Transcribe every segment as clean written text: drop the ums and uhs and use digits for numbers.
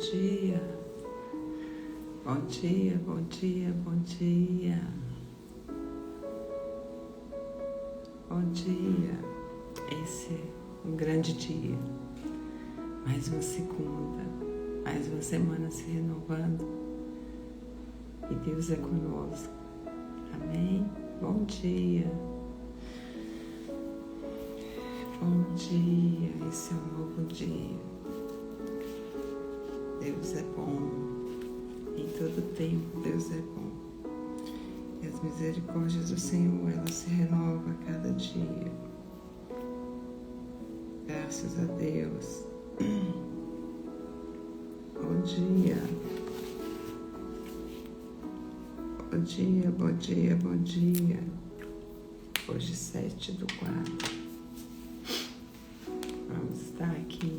dia. Bom dia, bom dia, bom dia. Bom dia. Esse é um grande dia. Mais uma segunda, mais uma semana se renovando. E Deus é conosco. Amém? Bom dia. Bom dia. Esse é um novo dia. Deus é bom. Em todo tempo, Deus é bom. E as misericórdias do Senhor, elas se renovam a cada dia. Graças a Deus. Bom dia. Bom dia, bom dia, bom dia. Hoje 7/4. Vamos estar aqui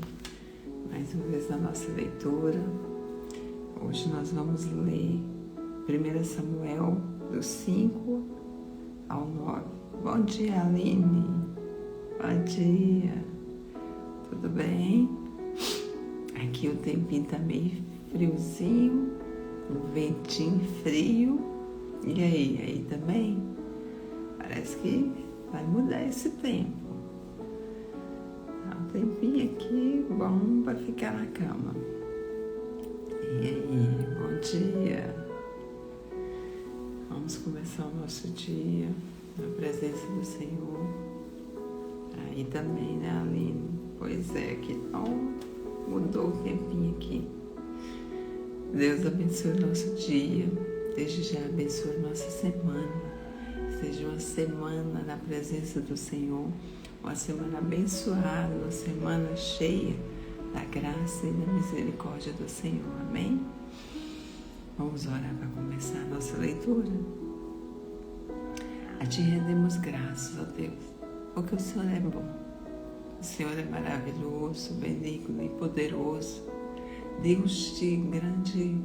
mais uma vez na nossa leitura. Hoje nós vamos ler 1 Samuel, do 5 ao 9. Bom dia, Aline. Bom dia. Tudo bem? Aqui o tempinho tá meio friozinho, um ventinho frio. E aí também? Parece que vai mudar esse tempo. Um tempinho aqui bom para ficar na cama. E aí, bom dia. Vamos começar o nosso dia na presença do Senhor. Aí também, né, Aline? Pois é, que não mudou o tempinho aqui. Deus abençoe o nosso dia. Desde já abençoe a nossa semana. Seja uma semana na presença do Senhor. Uma semana abençoada, uma semana cheia da graça e da misericórdia do Senhor. Amém? Vamos orar para começar a nossa leitura. A Ti rendemos graças, ó Deus, porque o Senhor é bom. O Senhor é maravilhoso, benigno e poderoso. Deus de grande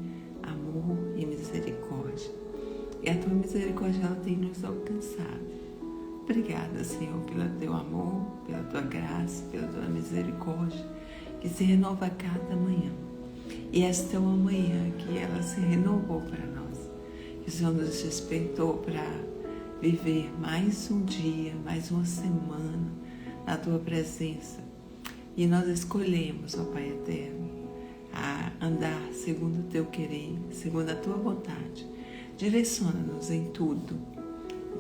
amor e misericórdia. E a Tua misericórdia, ela tem nos alcançado. Obrigada, Senhor, pelo Teu amor, pela Tua graça, pela Tua misericórdia, que se renova a cada manhã. E esta é uma manhã que ela se renovou para nós. Que o Senhor nos despertou para viver mais um dia, mais uma semana na Tua presença. E nós escolhemos, ó Pai eterno, a andar segundo o Teu querer, segundo a Tua vontade. Direciona-nos em tudo.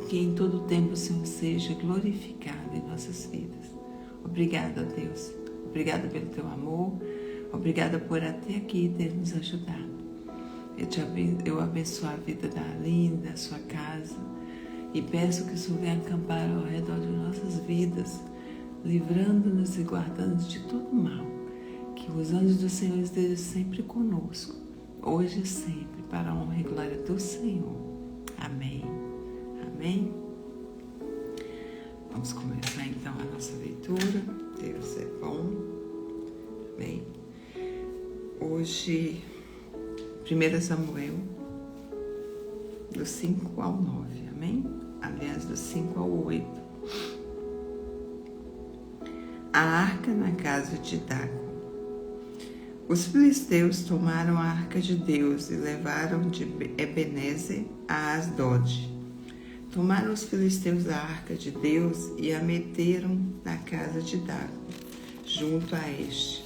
Que em todo tempo o Senhor seja glorificado em nossas vidas. Obrigada, Deus. Obrigada pelo Teu amor. Obrigada por até aqui ter nos ajudado. Eu abençoo a vida da Aline, da sua casa. E peço que o Senhor venha acampar ao redor de nossas vidas, livrando-nos e guardando-nos de todo mal. Que os anjos do Senhor estejam sempre conosco, hoje e sempre, para a honra e glória do Senhor. Amém. Amém? Vamos começar então a nossa leitura. Deus é bom. Amém. Hoje, 1 Samuel, do 5 ao 9. Amém? Aliás, do 5 ao 8. A arca na casa de Dago. Os filisteus tomaram a arca de Deus e levaram de Ebenezer a Asdod. Tomaram os filisteus a arca de Deus e a meteram na casa de Dago, junto a este.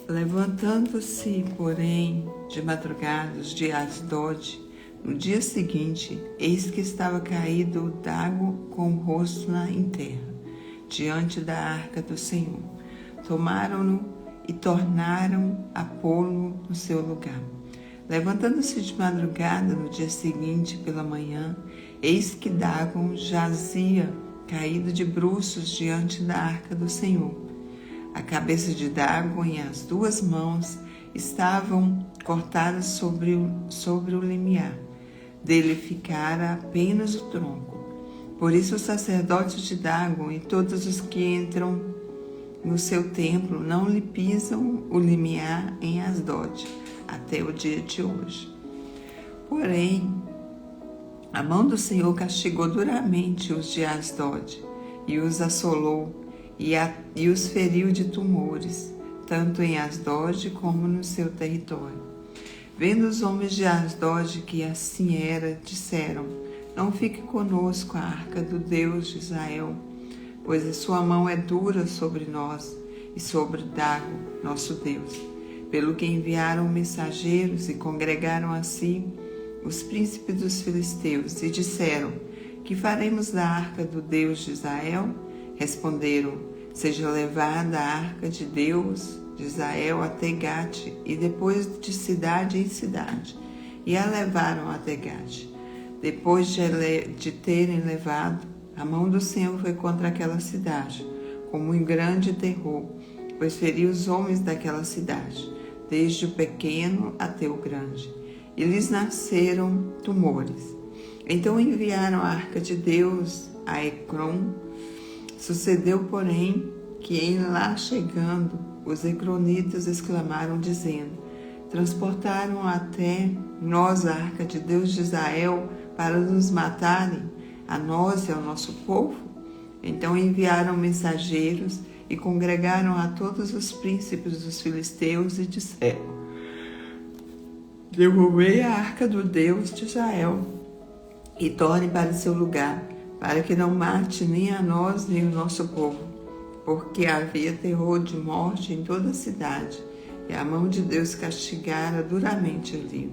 Levantando-se, porém, de madrugada os de Asdod, no dia seguinte, eis que estava caído Dago com o rosto em terra, diante da arca do Senhor. Tomaram-no e tornaram a pô-lo no seu lugar. Levantando-se de madrugada no dia seguinte pela manhã, eis que Dagon jazia, caído de bruços diante da arca do Senhor. A cabeça de Dagon e as duas mãos estavam cortadas sobre o limiar. Dele ficara apenas o tronco. Por isso os sacerdotes de Dagon e todos os que entram no seu templo não lhe pisam o limiar em Asdod, até o dia de hoje. Porém, a mão do Senhor castigou duramente os de Asdod e os assolou e os feriu de tumores. tanto em Asdod como no seu território. Vendo os homens de Asdod que assim era, disseram: não fique conosco a arca do Deus de Israel, pois a sua mão é dura sobre nós e sobre Dago, nosso Deus. Pelo que enviaram mensageiros e congregaram a si os príncipes dos filisteus e disseram: que faremos da arca do Deus de Israel? Responderam: seja levada a arca de Deus de Israel até Gate, e depois de cidade em cidade. E a levaram até Gate. Depois de terem levado, a mão do Senhor foi contra aquela cidade, como um grande terror, pois feriu os homens daquela cidade, desde o pequeno até o grande, e lhes nasceram tumores. Então enviaram a arca de Deus a Ecrom. Sucedeu, porém, que em lá chegando, os ecronitas exclamaram, dizendo: transportaram até nós a arca de Deus de Israel para nos matarem, a nós e ao nosso povo? Então enviaram mensageiros e congregaram a todos os príncipes dos filisteus e disseram: devolvei a arca do Deus de Israel e torne para seu lugar, para que não mate nem a nós nem o nosso povo, porque havia terror de morte em toda a cidade, e a mão de Deus castigara duramente ali.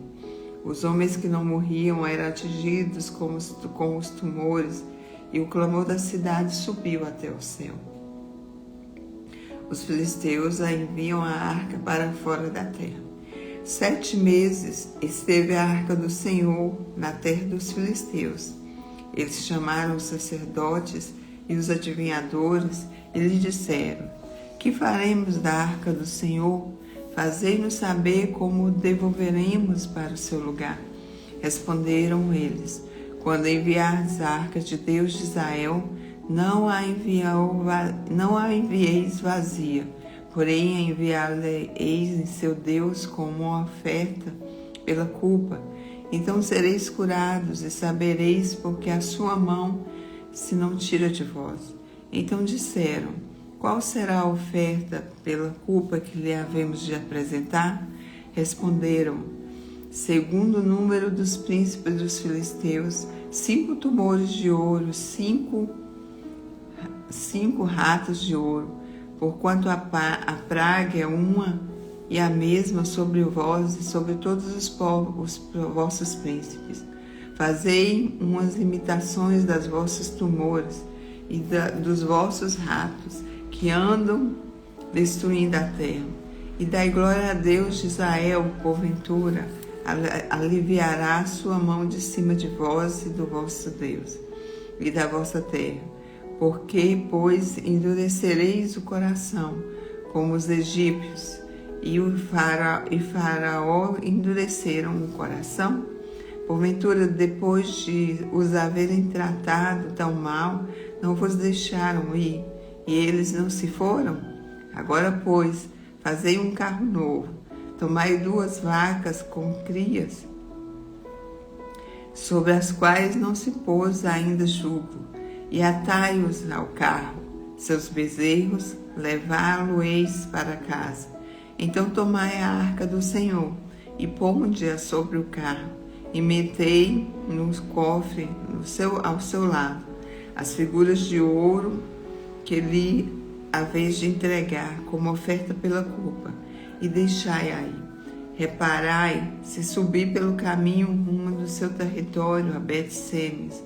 Os homens que não morriam eram atingidos com os tumores, e o clamor da cidade subiu até o céu. Os filisteus a enviam a arca para fora da terra. 7 meses esteve a arca do Senhor na terra dos filisteus. Eles chamaram os sacerdotes e os adivinhadores e lhe disseram: que faremos da arca do Senhor? Fazei-nos saber como devolveremos para o seu lugar. Responderam eles: quando enviardes a arca de Deus de Israel, não a envieis vazia, porém enviá-la-eis em seu Deus como uma oferta pela culpa. Então sereis curados e sabereis porque a sua mão se não tira de vós. Então disseram: qual será a oferta pela culpa que lhe havemos de apresentar? Responderam: segundo o número dos príncipes dos filisteus, 5 tumores de ouro, 5 ratos de ouro, porquanto a praga é uma e a mesma sobre vós e sobre todos os povos, os vossos príncipes. Fazei umas imitações das vossos tumores e dos vossos ratos, que andam destruindo a terra. E dai glória a Deus de Israel, porventura, aliviará a sua mão de cima de vós e do vosso Deus, e da vossa terra. Porque, pois, endurecereis o coração, como os egípcios, e o Faraó endureceram o coração? Porventura, depois de os haverem tratado tão mal, não vos deixaram ir, e eles não se foram? Agora, pois, fazei um carro novo, tomai 2 vacas com crias, sobre as quais não se pôs ainda jugo, e atai-os ao carro, seus bezerros, levá-lo-eis para casa. Então tomai a arca do Senhor, e ponde-a sobre o carro, e metei no cofre ao seu lado as figuras de ouro que lhe haveis de entregar como oferta pela culpa, e deixai aí. Reparai, se subir pelo caminho rumo do seu território a Bet-Semes,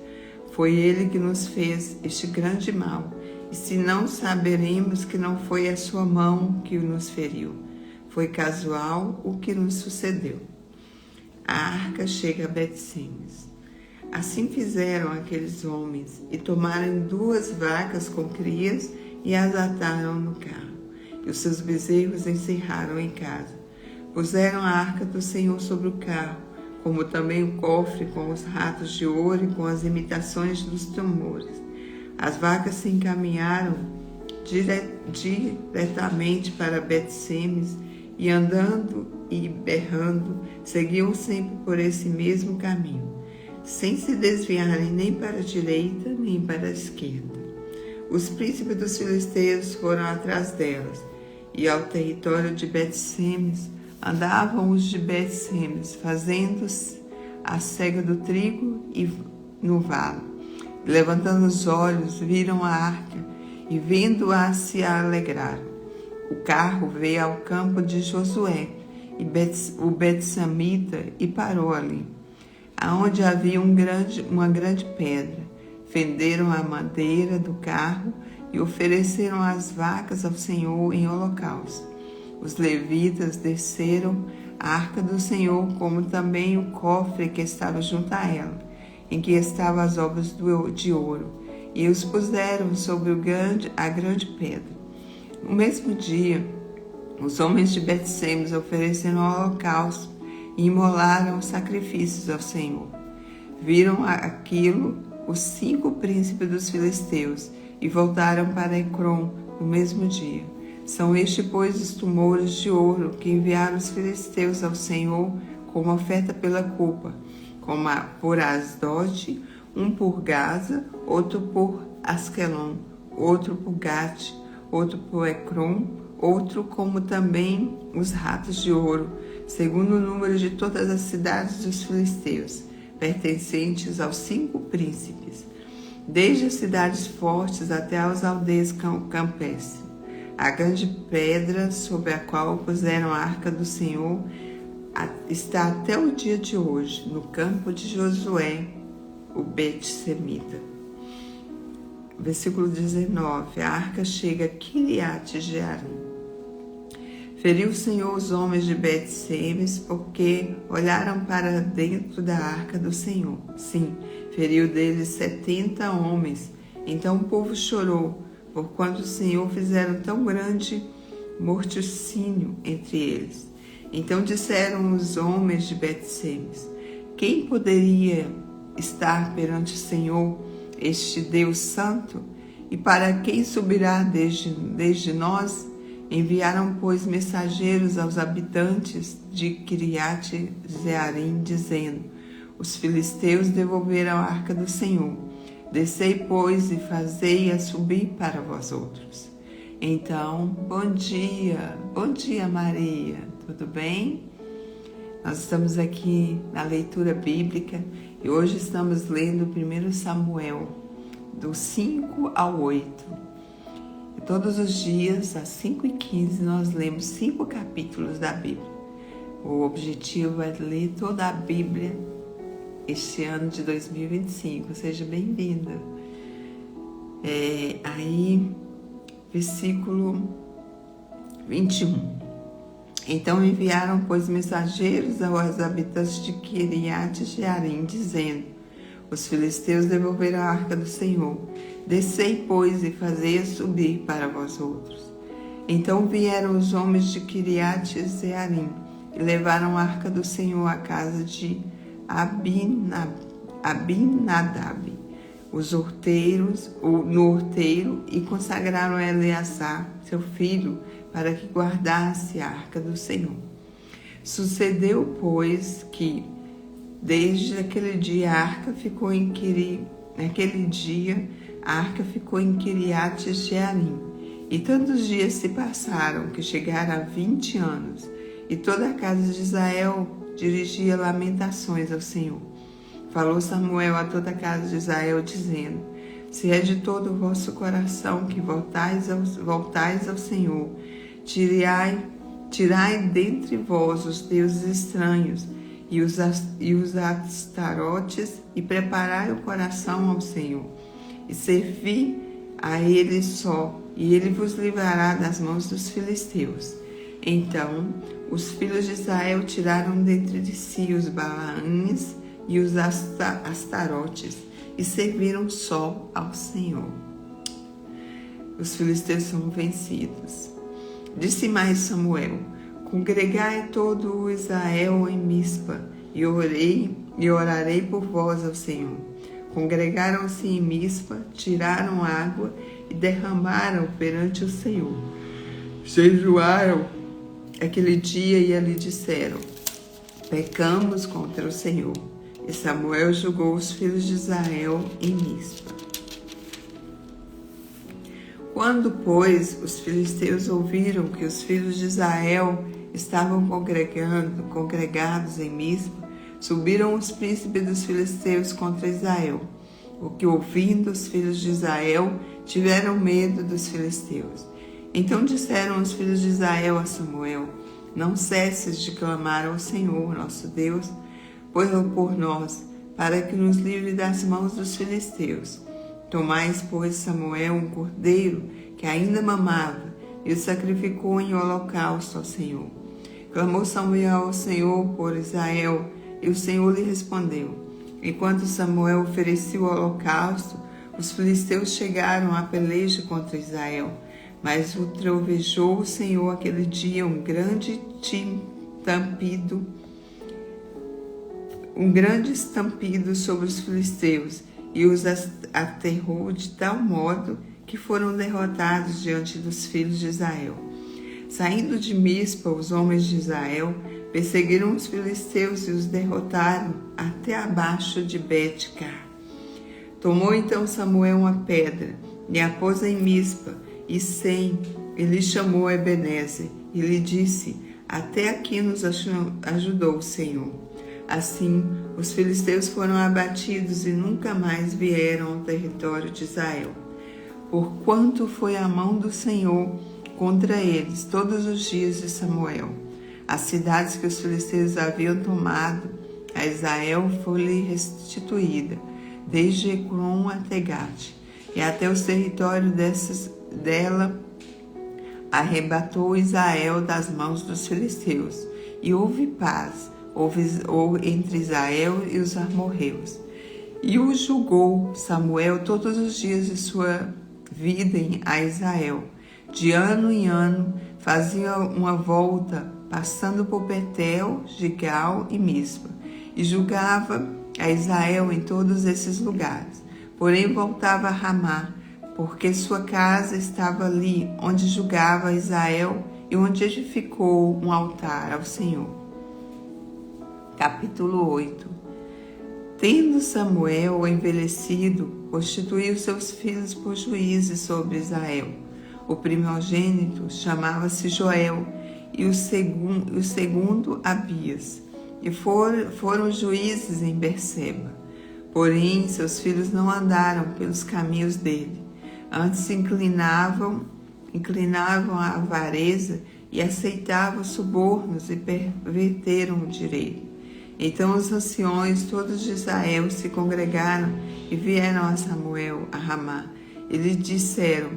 foi ele que nos fez este grande mal, e se não saberemos que não foi a sua mão que nos feriu, foi casual o que nos sucedeu. A arca chega a Bet-Semes. Assim fizeram aqueles homens, e tomaram 2 vacas com crias e as ataram no carro, e os seus bezerros encerraram em casa. Puseram a arca do Senhor sobre o carro, como também o cofre com os ratos de ouro e com as imitações dos tumores. As vacas se encaminharam diretamente para Bet-Semes, e andando e berrando, seguiam sempre por esse mesmo caminho, sem se desviarem nem para a direita nem para a esquerda. Os príncipes dos filisteus foram atrás delas, e ao território de Bet-Semes, andavam os de Bet-Semes, fazendo a cega do trigo e no vale. Levantando os olhos, viram a arca, e vendo-a se alegraram. O carro veio ao campo de Josué, e o Bet-Samita, e parou ali, aonde havia uma grande pedra. Fenderam a madeira do carro e ofereceram as vacas ao Senhor em holocausto. Os levitas desceram a arca do Senhor, como também o cofre que estava junto a ela, em que estavam as obras de ouro, e os puseram sobre a grande pedra. No mesmo dia, os homens de Bet-Semes ofereceram holocausto e imolaram sacrifícios ao Senhor. Viram aquilo os 5 príncipes dos filisteus e voltaram para Ecrom no mesmo dia. São estes, pois, os tumores de ouro que enviaram os filisteus ao Senhor como oferta pela culpa, como por Asdod, um por Gaza, outro por Asquelon, outro por Gate, outro por Ecrom, outro como também os ratos de ouro, segundo o número de todas as cidades dos filisteus, pertencentes aos 5 príncipes, desde as cidades fortes até as aldeias campestres. A grande pedra sobre a qual puseram a arca do Senhor está até o dia de hoje, no campo de Josué, o Bet-Semita. Versículo 19. A arca chega a Kiriat-Jearim. Feriu o Senhor os homens de Bet-Semes, porque olharam para dentro da arca do Senhor. Sim, feriu deles 70 homens. Então o povo chorou, porquanto o Senhor fizera tão grande morticínio entre eles. Então disseram os homens de Bet-Semes: quem poderia estar perante o Senhor, este Deus santo? E para quem subirá desde nós? Enviaram, pois, mensageiros aos habitantes de Kiriat-Jearim, dizendo: os filisteus devolveram a arca do Senhor. Descei, pois, e fazei-a subir para vós outros. Então, bom dia Maria, tudo bem? Nós estamos aqui na leitura bíblica e hoje estamos lendo 1 Samuel, do 5 ao 8. Todos os dias, às 5h15, nós lemos 5 capítulos da Bíblia. O objetivo é ler toda a Bíblia este ano de 2025. Seja bem-vinda. Aí, versículo 21. Então enviaram, pois, mensageiros aos habitantes de Kiriat-Jearim, dizendo: os filisteus devolveram a arca do Senhor. Descei, pois, e fazei-a subir para vós outros. Então vieram os homens de Kiriat-Jearim e levaram a arca do Senhor à casa de Abinadab, no horteiro, e consagraram a Eleazar, seu filho, para que guardasse a arca do Senhor. Sucedeu, pois, que desde aquele dia a arca ficou em Kiriat-Jearim, e tantos dias se passaram que chegaram a 20 anos, e toda a casa de Israel dirigia lamentações ao Senhor. Falou Samuel a toda a casa de Israel, dizendo: se é de todo o vosso coração que voltais ao Senhor, tirai dentre vós os deuses estranhos e os astarotes, e preparai o coração ao Senhor, e servi a Ele só, e Ele vos livrará das mãos dos filisteus. Então os filhos de Israel tiraram dentre de si os Baalães e os astarotes, e serviram só ao Senhor. Os filisteus são vencidos. Disse mais Samuel: congregai todo o Israel em Mispa, e orarei por vós ao Senhor. Congregaram-se em Mispa, tiraram água e derramaram perante o Senhor. Jejuaram aquele dia e ali disseram: pecamos contra o Senhor. E Samuel julgou os filhos de Israel em Mispa. Quando, pois, os filisteus ouviram que os filhos de Israel estavam congregados em Mispa, subiram os príncipes dos filisteus contra Israel. O que, ouvindo os filhos de Israel, tiveram medo dos filisteus. Então disseram os filhos de Israel a Samuel: não cesses de clamar ao Senhor, nosso Deus, por nós, para que nos livre das mãos dos filisteus. Tomais, pois, Samuel um cordeiro que ainda mamava, e o sacrificou em holocausto ao Senhor. Clamou Samuel ao Senhor por Israel, e o Senhor lhe respondeu. Enquanto Samuel oferecia o holocausto, os filisteus chegaram à peleja contra Israel, mas o trovejou o Senhor aquele dia um grande estampido sobre os filisteus, e os aterrou de tal modo que foram derrotados diante dos filhos de Israel. Saindo de Mispa, os homens de Israel perseguiram os filisteus e os derrotaram até abaixo de Bet-car. Tomou então Samuel uma pedra e a pôs em Mispa, e Sem, ele chamou Ebenezer e lhe disse: até aqui nos ajudou o Senhor. Assim, os filisteus foram abatidos e nunca mais vieram ao território de Israel. Porquanto foi a mão do Senhor contra eles todos os dias de Samuel. As cidades que os filisteus haviam tomado a Israel foi-lhe restituída, desde Ecrom até Gate, e até os territórios dela arrebatou Israel das mãos dos filisteus, e houve paz entre Israel e os amorreus. E o julgou Samuel todos os dias de sua vida a Israel. De ano em ano fazia uma volta, passando por Betel, Gigal e Mispa, e julgava a Israel em todos esses lugares. Porém voltava a Ramá, porque sua casa estava ali, onde julgava Israel e onde edificou um altar ao Senhor. Capítulo 8. Tendo Samuel envelhecido, constituiu seus filhos por juízes sobre Israel. O primogênito chamava-se Joel, e o segundo Abias, e foram juízes em Berseba. Porém, seus filhos não andaram pelos caminhos dele, antes se inclinavam à avareza e aceitavam subornos e perverteram o direito. Então os anciões todos de Israel se congregaram e vieram a Samuel a Ramá. E lhe disseram: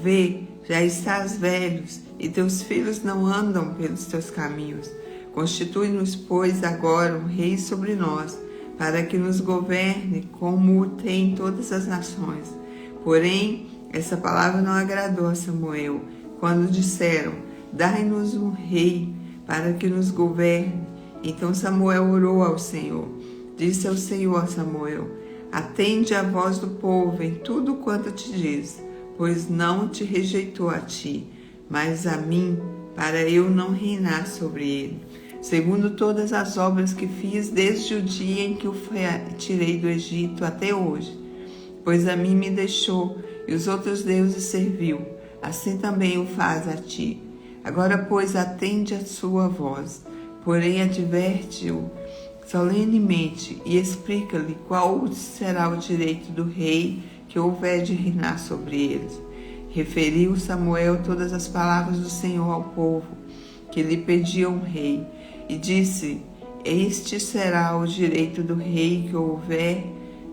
vê, já estás velhos, e teus filhos não andam pelos teus caminhos. Constitui-nos, pois, agora um rei sobre nós, para que nos governe como o tem todas as nações. Porém, essa palavra não agradou a Samuel, quando disseram: dai-nos um rei para que nos governe. Então Samuel orou ao Senhor. Disse ao Senhor a Samuel: atende a voz do povo em tudo quanto te diz, pois não te rejeitou a ti, mas a mim, para eu não reinar sobre ele, segundo todas as obras que fiz desde o dia em que o tirei do Egito até hoje. Pois a mim me deixou e os outros deuses serviu, assim também o faz a ti. Agora, pois, atende a sua voz, porém adverte-o solenemente e explica-lhe qual será o direito do rei que houver de reinar sobre eles. Referiu Samuel todas as palavras do Senhor ao povo, que lhe pedia um rei, e disse: este será o direito do rei que houver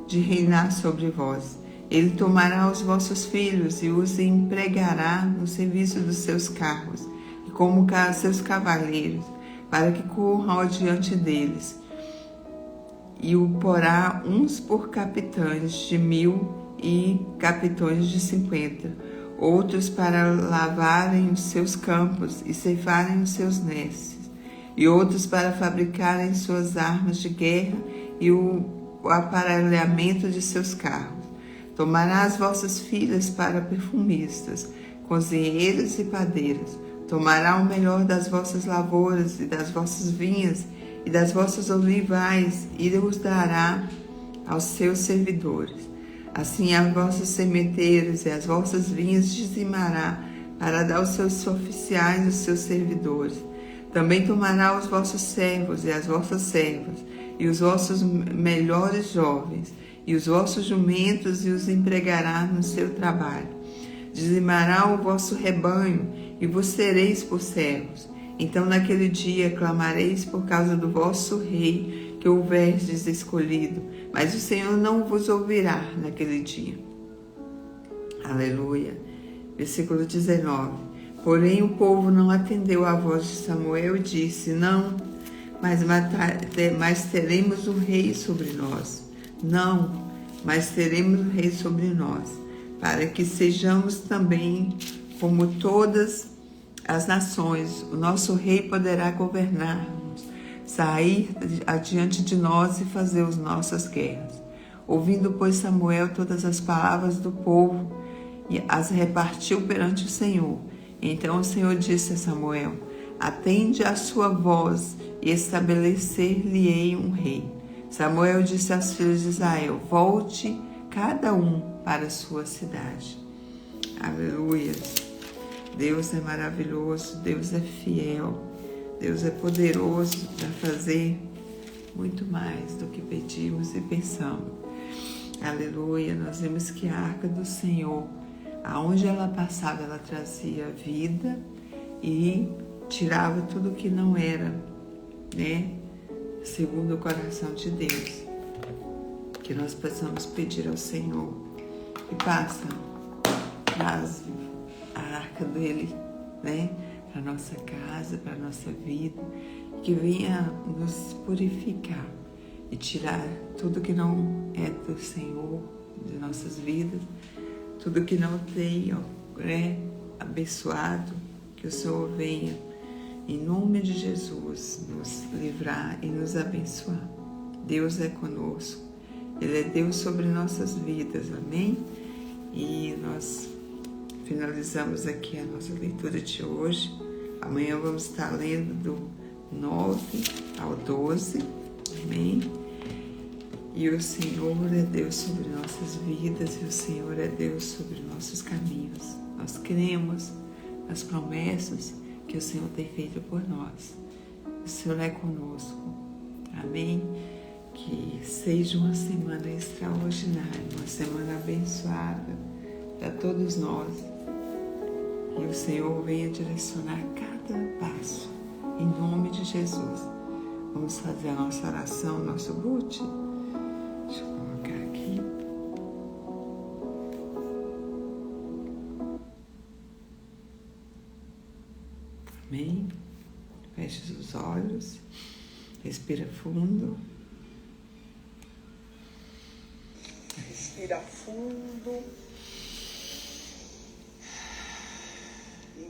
de reinar sobre vós. Ele tomará os vossos filhos e os empregará no serviço dos seus carros, e como seus cavaleiros, para que corram adiante deles, e o porá uns por capitães de 1000 e capitães de 50, outros para lavarem os seus campos e ceifarem os seus nesses, e outros para fabricarem suas armas de guerra e o aparelhamento de seus carros. Tomará as vossas filhas para perfumistas, cozinheiras e padeiras. Tomará o melhor das vossas lavouras e das vossas vinhas e e das vossas olivais, e os dará aos seus servidores. Assim as vossas sementeiras e as vossas vinhas dizimará, para dar os seus oficiais e os seus servidores. Também tomará os vossos servos e as vossas servas, e os vossos melhores jovens, e os vossos jumentos, e os empregará no seu trabalho. Dizimará o vosso rebanho, e vos sereis por servos. Então naquele dia clamareis por causa do vosso rei, que houverdes escolhido, mas o Senhor não vos ouvirá naquele dia. Aleluia. Versículo 19. Porém o povo não atendeu à voz de Samuel e disse: não, mas teremos um rei sobre nós. Não, mas teremos um rei sobre nós, para que sejamos também como todas as nações. O nosso rei poderá governar-nos, sair adiante de nós e fazer as nossas guerras. Ouvindo, pois, Samuel todas as palavras do povo, e as repartiu perante o Senhor. Então o Senhor disse a Samuel: atende à sua voz e estabelecer-lhe-ei um rei. Samuel disse aos filhos de Israel: volte cada um para a sua cidade. Aleluia. Deus é maravilhoso, Deus é fiel, Deus é poderoso para fazer muito mais do que pedimos e pensamos. Aleluia. Nós vemos que a arca do Senhor, aonde ela passava, ela trazia vida e tirava tudo que não era, segundo o coração de Deus. Que nós possamos pedir ao Senhor que traz a arca dele, para nossa casa, para nossa vida, que venha nos purificar e tirar tudo que não é do Senhor, de nossas vidas, tudo que não tem, abençoado, que o Senhor venha, em nome de Jesus, nos livrar e nos abençoar. Deus é conosco, Ele é Deus sobre nossas vidas, amém? E nós finalizamos aqui a nossa leitura de hoje. Amanhã vamos estar lendo do 9 ao 12, amém? E o Senhor é Deus sobre nossas vidas, e o Senhor é Deus sobre nossos caminhos. Nós cremos nas promessas que o Senhor tem feito por nós. O Senhor é conosco, amém? Que seja uma semana extraordinária, uma semana abençoada para todos nós. E o Senhor venha direcionar cada passo, em nome de Jesus. Vamos fazer a nossa oração, nosso boot. Deixa eu colocar aqui. Amém? Feche os olhos, respira fundo. Respira fundo.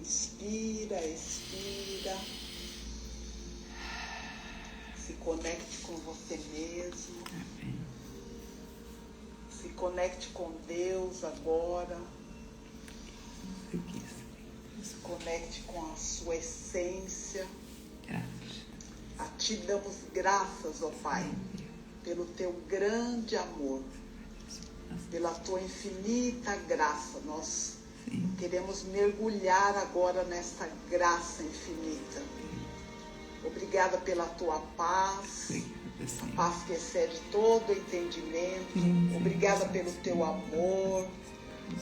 Inspira, expira. Se conecte com você mesmo. Amém. Se conecte com Deus agora. Se conecte com a sua essência. A ti damos graças, ó Pai, pelo teu grande amor, pela tua infinita graça. Nós queremos mergulhar agora nessa graça infinita. Obrigada pela tua paz, a paz que excede todo entendimento. Obrigada pelo teu amor.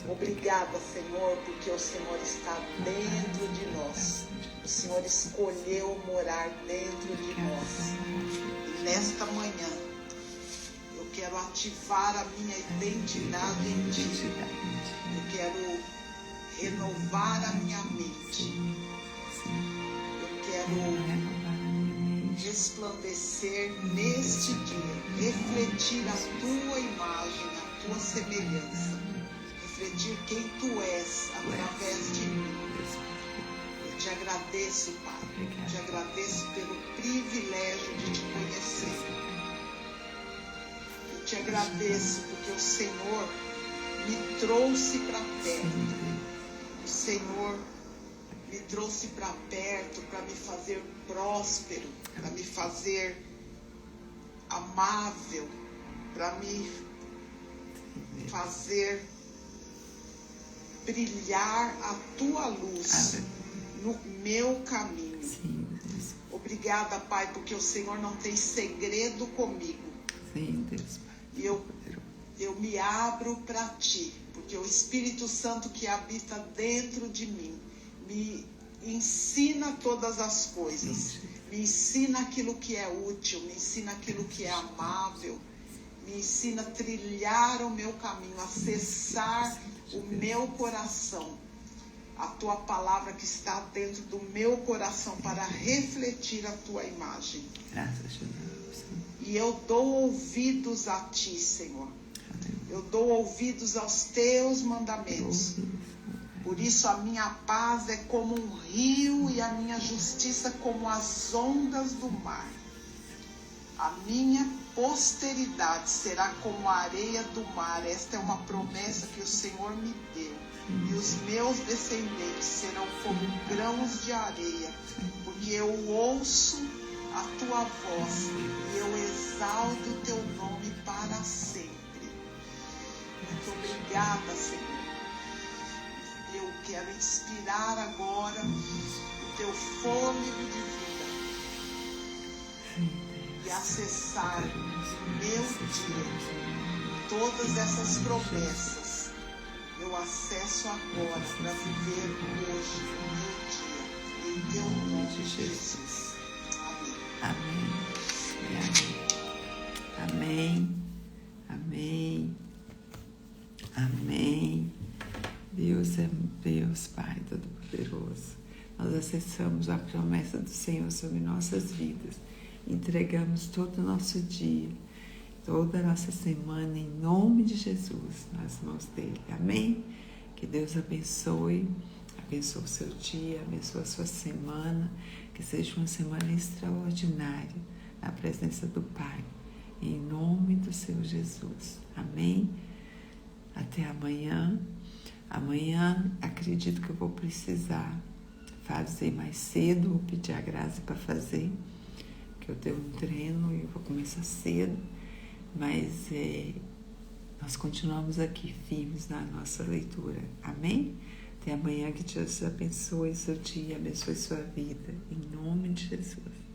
Obrigada, Senhor, porque o Senhor está dentro de nós. O Senhor escolheu morar dentro de nós. E nesta manhã, eu quero ativar a minha identidade em ti. Eu quero renovar a minha mente. Eu quero resplandecer neste dia, refletir a tua imagem, a tua semelhança, refletir quem tu és através de mim. Eu te agradeço, Pai, eu te agradeço pelo privilégio de te conhecer. Eu te agradeço porque o Senhor me trouxe para perto. O Senhor me trouxe para perto para me fazer próspero, para me fazer amável, para me fazer brilhar a tua luz no meu caminho. Sim, Deus. Obrigada, Pai, porque o Senhor não tem segredo comigo. Sim, Deus, Pai. E eu me abro para Ti, porque o Espírito Santo que habita dentro de mim me ensina todas as coisas. Me ensina aquilo que é útil, me ensina aquilo que é amável, me ensina a trilhar o meu caminho, acessar o meu coração, a Tua palavra que está dentro do meu coração para refletir a Tua imagem. Graças a Deus. E eu dou ouvidos a Ti, Senhor. Eu dou ouvidos aos Teus mandamentos. Por isso a minha paz é como um rio e a minha justiça como as ondas do mar. A minha posteridade será como a areia do mar. Esta é uma promessa que o Senhor me deu. E os meus descendentes serão como grãos de areia, porque eu ouço a tua voz e eu exalto o teu nome para sempre. Muito obrigada, Senhor. Eu quero inspirar agora o teu fôlego de vida e acessar o meu dia. Todas essas promessas eu acesso agora para viver hoje o meu dia. Em teu nome, Jesus. Amém. Amém. Amém. Deus é Deus, Pai Todo-Poderoso. Nós acessamos a promessa do Senhor sobre nossas vidas. Entregamos todo o nosso dia, toda a nossa semana, em nome de Jesus, nas mãos dele. Amém? Que Deus abençoe o seu dia, abençoe a sua semana, que seja uma semana extraordinária na presença do Pai, em nome do Senhor Jesus. Amém? Até amanhã. Amanhã acredito que eu vou precisar fazer mais cedo, vou pedir a graça para fazer, que eu tenho um treino e eu vou começar cedo, mas nós continuamos aqui firmes na nossa leitura. Amém? Até amanhã, que Deus abençoe seu dia, abençoe sua vida, em nome de Jesus.